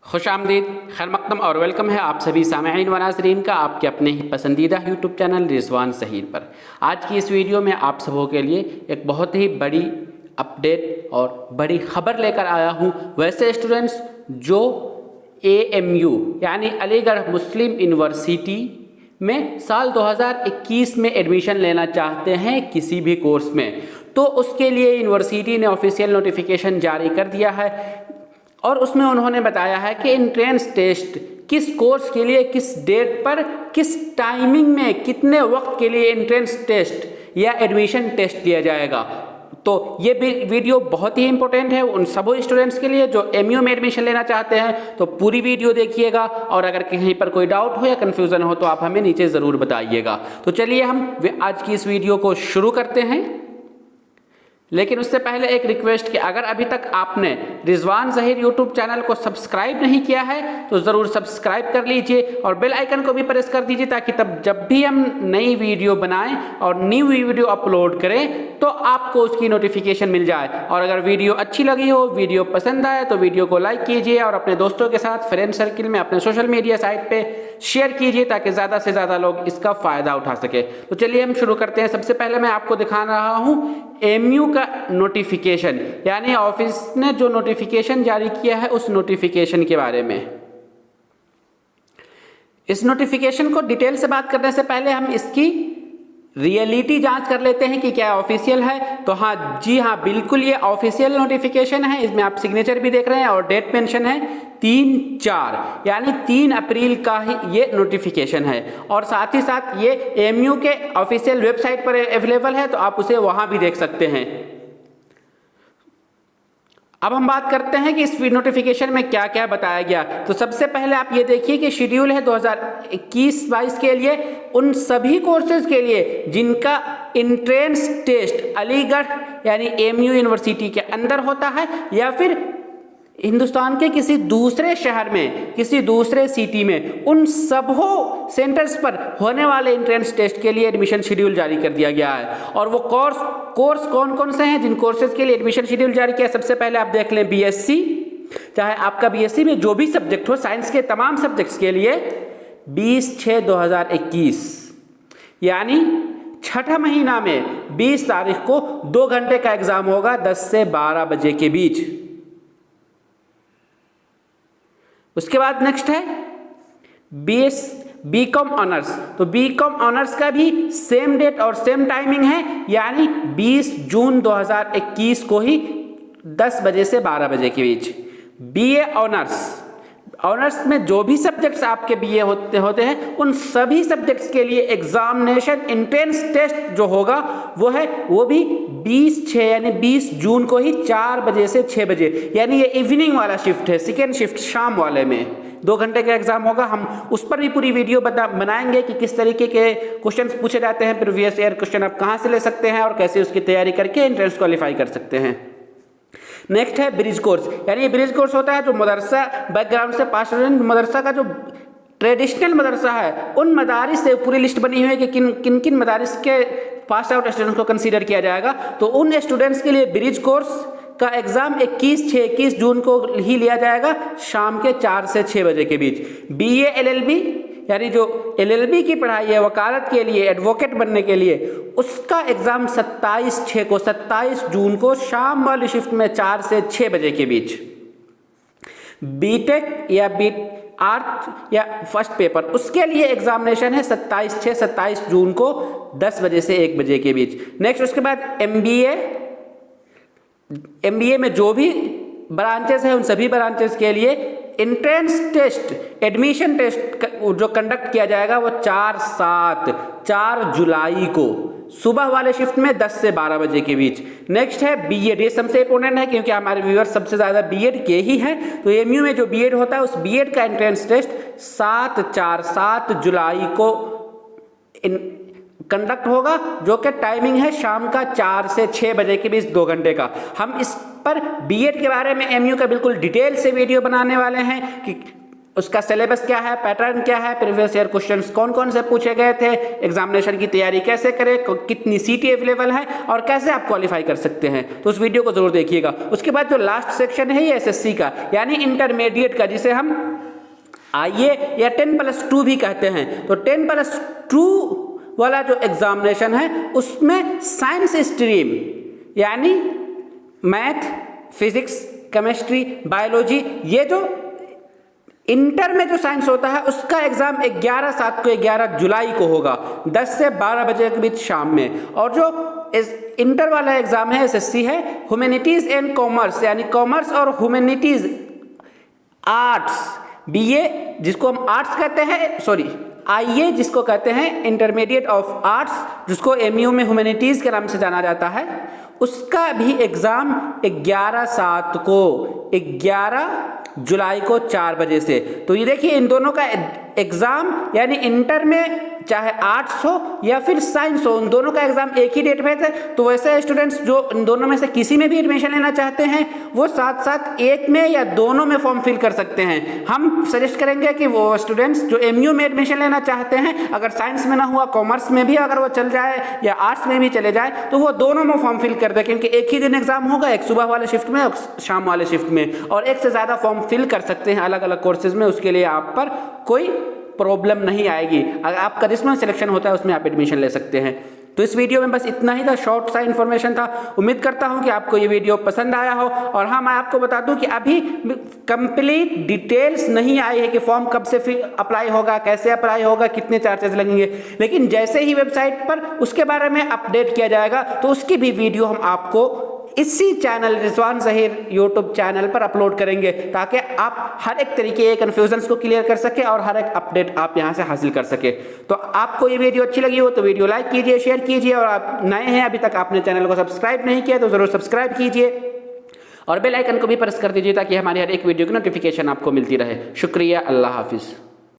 खुशामदीद, खैर मकदम और वेलकम है आप सभी सामईन व नाज़रीन का आपके अपने ही पसंदीदा यूट्यूब चैनल रिजवान ज़हीर पर। आज की इस वीडियो में आप सबों के लिए एक बहुत ही बड़ी अपडेट और बड़ी ख़बर लेकर आया हूँ। वैसे स्टूडेंट्स जो AMU यानी अलीगढ़ मुस्लिम यूनिवर्सिटी में साल 2021 में एडमिशन लेना चाहते हैं किसी भी कोर्स में, तो उसके लिए यूनिवर्सिटी ने ऑफिशियल नोटिफिकेशन जारी कर दिया है और उसमें उन्होंने बताया है कि एंट्रेंस टेस्ट किस कोर्स के लिए किस डेट पर किस टाइमिंग में कितने वक्त के लिए एंट्रेंस टेस्ट या एडमिशन टेस्ट लिया जाएगा। तो ये वीडियो बहुत ही इंपॉर्टेंट है उन सभी स्टूडेंट्स के लिए जो MU में एडमिशन लेना चाहते हैं। तो पूरी वीडियो देखिएगा और अगर कहीं पर कोई डाउट हो या कन्फ्यूज़न हो तो आप हमें नीचे ज़रूर बताइएगा। तो चलिए हम आज की इस वीडियो को शुरू करते हैं। लेकिन उससे पहले एक रिक्वेस्ट कि अगर अभी तक आपने रिजवान ज़हीर यूट्यूब चैनल को सब्सक्राइब नहीं किया है तो ज़रूर सब्सक्राइब कर लीजिए और बेल आइकन को भी प्रेस कर दीजिए ताकि तब जब भी हम नई वीडियो बनाएं और न्यू वीडियो अपलोड करें तो आपको उसकी नोटिफिकेशन मिल जाए। और अगर वीडियो अच्छी लगी हो, वीडियो पसंद आए तो वीडियो को लाइक कीजिए और अपने दोस्तों के साथ फ्रेंड सर्किल में अपने सोशल मीडिया साइट पर शेयर कीजिए ताकि ज़्यादा से ज़्यादा लोग इसका फ़ायदा उठा सके। तो चलिए हम शुरू करते हैं। सबसे पहले मैं आपको दिखा रहा हूँ MU का नोटिफिकेशन, यानी ऑफिस ने जो नोटिफिकेशन जारी किया है उस नोटिफिकेशन के बारे में। इस नोटिफिकेशन को डिटेल से बात करने से पहले हम इसकी रियलिटी जांच कर लेते हैं कि क्या ऑफिशियल है। तो हाँ जी हाँ, बिल्कुल ये ऑफिशियल नोटिफिकेशन है। इसमें आप सिग्नेचर भी देख रहे हैं और डेट मेंशन है 3/4 यानी 3 अप्रैल का ही ये नोटिफिकेशन है। और साथ ही साथ ये MU के ऑफिशियल वेबसाइट पर अवेलेबल है, तो आप उसे वहां भी देख सकते हैं। अब हम बात करते हैं कि इस नोटिफिकेशन में क्या क्या बताया गया। तो सबसे पहले आप ये देखिए कि शेड्यूल है 2021-22 के लिए उन सभी कोर्सेज के लिए जिनका एंट्रेंस टेस्ट अलीगढ़ यानी MU यूनिवर्सिटी के अंदर होता है या फिर हिंदुस्तान के किसी दूसरे शहर में किसी दूसरे सिटी में, उन सबों सेंटर्स पर होने वाले एंट्रेंस टेस्ट के लिए एडमिशन शेड्यूल जारी कर दिया गया है। और वो कोर्स कौन कौन से हैं जिन कोर्सेज के लिए एडमिशन शेड्यूल जारी किया। सबसे पहले आप देख लें BSc, चाहे आपका BSc में जो भी सब्जेक्ट हो, साइंस के तमाम सब्जेक्ट्स के लिए 20/6/2021 यानी छठा महीना में 20 तारीख को 2 घंटे का एग्जाम होगा 10 से 12 बजे के बीच। उसके बाद नेक्स्ट है BCom ऑनर्स। तो BCom ऑनर्स का भी सेम डेट और सेम टाइमिंग है यानी 20 जून 2021 को ही 10 बजे से 12 बजे के बीच। BA ऑनर्स में जो भी सब्जेक्ट्स आपके BA होते हैं उन सभी सब्जेक्ट्स के लिए एग्जामिनेशन एंट्रेंस टेस्ट जो होगा वो भी 20/6 यानी 20 जून को ही 4 बजे से 6 बजे, यानी ये इवनिंग वाला शिफ्ट है, सेकेंड शिफ्ट शाम वाले में 2 घंटे का एग्जाम होगा। हम उस पर भी पूरी वीडियो बनाएंगे कि किस तरीके के क्वेश्चंस पूछे जाते हैं, प्रीवियस ईयर क्वेश्चन आप कहाँ से ले सकते हैं और कैसे उसकी तैयारी करके एंट्रेंस क्वालिफाई कर सकते हैं। नेक्स्ट है ब्रिज कोर्स, यानी ये ब्रिज कोर्स होता है जो मदरसा बैकग्राउंड से पास मदरसा का जो ट्रेडिशनल मदरसा है उन मदारिस से पूरी लिस्ट बनी हुई है कि किन किन मदारिस के पास आउट स्टूडेंट्स को कंसीडर किया जाएगा। तो उन स्टूडेंट्स के लिए ब्रिज कोर्स का एग्जाम 21 जून को ही लिया जाएगा शाम के 4 से 6 बजे के बीच। BA LLB यानी जो LLB की पढ़ाई है वकालत के लिए, एडवोकेट बनने के लिए, उसका एग्जाम 27 जून को शाम वाली शिफ्ट में 4 से 6 बजे के बीच। BTech या आर्ट या फर्स्ट पेपर उसके लिए एग्जामिनेशन है 27 जून को 10 बजे से 1 बजे के बीच। नेक्स्ट उसके बाद MBA में जो भी ब्रांचेस हैं उन सभी ब्रांचेस के लिए एंट्रेंस टेस्ट एडमिशन टेस्ट जो कंडक्ट किया जाएगा वो 4 जुलाई को सुबह वाले शिफ्ट में 10 से 12 बजे के बीच। नेक्स्ट है BEd, ये सबसे इंपॉर्टेंट है क्योंकि हमारे व्यूअर्स सबसे ज़्यादा BEd के ही हैं। तो MU में जो BEd होता है उस BEd का एंट्रेंस टेस्ट 7 जुलाई को कंडक्ट होगा जो कि टाइमिंग है शाम का 4 से 6 बजे के बीच 2 घंटे का। हम इस पर BEd के बारे में MU का बिल्कुल डिटेल से वीडियो बनाने वाले हैं कि उसका सिलेबस क्या है, पैटर्न क्या है, प्रीवियस ईयर क्वेश्चंस कौन कौन से पूछे गए थे, एग्जामिनेशन की तैयारी कैसे करें, कितनी सीटें अवेलेबल है और कैसे आप क्वालिफाई कर सकते हैं। तो उस वीडियो को जरूर देखिएगा। उसके बाद जो लास्ट सेक्शन है ये एसएससी का यानी इंटरमीडिएट का, जिसे हम आईए या 10+2 भी कहते हैं। तो 10+2 वाला जो एग्जामिनेशन है उसमें साइंस स्ट्रीम यानी मैथ, फिजिक्स, केमिस्ट्री, बायोलॉजी, ये जो इंटर में जो साइंस होता है उसका एग्जाम 11/7 को 11 जुलाई को होगा 10 से 12 बजे के बीच शाम में। और जो इस इंटर वाला एग्जाम है एसएससी है ह्यूमैनिटीज एंड कॉमर्स यानी कॉमर्स और ह्यूमैनिटीज, आर्ट्स, बीए जिसको हम आर्ट्स कहते हैं, सॉरी आईए जिसको कहते हैं इंटरमीडिएट ऑफ आर्ट्स, जिसको एमयू में ह्यूमैनिटीज के नाम से जाना जाता है, उसका भी एग्जाम 11/7 को 11 जुलाई को 4 बजे से। तो ये देखिए इन दोनों का एग्जाम यानी इंटर में चाहे आर्ट्स हो या फिर साइंस हो, उन दोनों का एग्जाम एक ही डेट पे थे। तो वैसे स्टूडेंट्स जो इन दोनों में से किसी में भी एडमिशन लेना चाहते हैं वो साथ साथ एक में या दोनों में फॉर्म फिल कर सकते हैं। हम सजेस्ट करेंगे कि वो स्टूडेंट्स जो एमयू में एडमिशन लेना चाहते हैं, अगर साइंस में ना हुआ कॉमर्स में भी अगर वो चल जाए या आर्ट्स में भी चले जाए तो वो दोनों में फॉर्म फिल कर दे, क्योंकि एक ही दिन एग्जाम होगा, एक सुबह वाले शिफ्ट में और शाम वाले शिफ्ट में, और एक से ज़्यादा फॉर्म फिल कर सकते हैं अलग अलग कोर्सेज में। उसके लिए आप पर कोई प्रॉब्लम नहीं आएगी। अगर आपका जिसमें सिलेक्शन होता है उसमें आप एडमिशन ले सकते हैं। तो इस वीडियो में बस इतना ही था, शॉर्ट सा इन्फॉर्मेशन था। उम्मीद करता हूं कि आपको ये वीडियो पसंद आया हो। और हाँ, मैं आपको बता दूं कि अभी कंप्लीट डिटेल्स नहीं आई है कि फॉर्म कब से फिर अप्लाई होगा, कैसे अप्लाई होगा, कितने चार्जेस लगेंगे, लेकिन जैसे ही वेबसाइट पर उसके बारे में अपडेट किया जाएगा तो उसकी भी वीडियो हम आपको इसी channel Rizwan Zaheer YouTube channel पर अपलोड करेंगे, ताकि आप हर एक तरीके के कन्फ्यूजन्स को क्लियर कर सके और हर एक अपडेट आप यहां से हासिल कर सके। तो आपको ये वीडियो अच्छी लगी हो तो वीडियो लाइक कीजिए, शेयर कीजिए, और आप नए हैं अभी तक आपने चैनल को सब्सक्राइब नहीं किया तो ज़रूर सब्सक्राइब कीजिए और बेल आइकन को भी प्रेस कर दीजिए ताकि हमारी हर एक वीडियो की नोटिफिकेशन आपको मिलती रहे। शुक्रिया, अल्लाह हाफिज़।